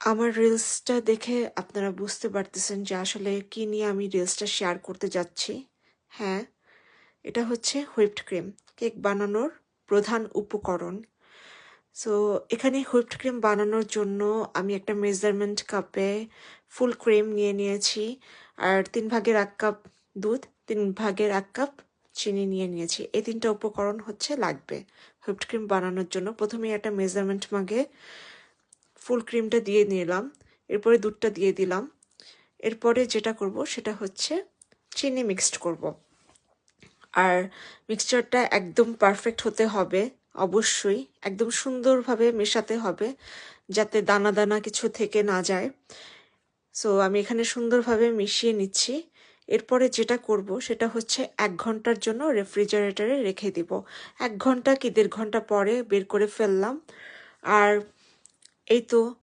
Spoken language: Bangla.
আমার রিলসটা দেখে আপনারা বুঝতে পারতেছেন যে আসলে কি নিয়ে আমি রিলসটা শেয়ার করতে যাচ্ছি। হ্যাঁ, এটা হচ্ছে হুইপড ক্রিম, কেক বানানোর প্রধান উপকরণ। সো এখানে হুইপড ক্রিম বানানোর জন্য আমি একটা মেজারমেন্ট কাপে ফুল ক্রিম নিয়ে নিয়েছি, আর 3 ভাগের 1 কাপ দুধ, 3 ভাগের 1 কাপ চিনি নিয়ে নিয়েছি। এই 3টা উপকরণ হচ্ছে লাগবে হুইপড ক্রিম বানানোর জন্য। প্রথমে একটা মেজারমেন্ট মাগে ফুল ক্রিমটা দিয়ে নিলাম, এরপরে দুধটা দিয়ে দিলাম। এরপরে যেটা করব সেটা হচ্ছে চিনি মিক্সড করব। আর মিক্সচারটা একদম পারফেক্ট হতে হবে, অবশ্যই একদম সুন্দরভাবে মেশাতে হবে যাতে দানা দানা কিছু থেকে না যায়। সো আমি এখানে সুন্দরভাবে মিশিয়ে নিচ্ছি। এরপরে যেটা করব সেটা হচ্ছে 1 ঘন্টার জন্য রেফ্রিজারেটরে রেখে দিব। 1 ঘন্টা কি 1.5 ঘন্টা পরে বের করে ফেললাম। আর এই তো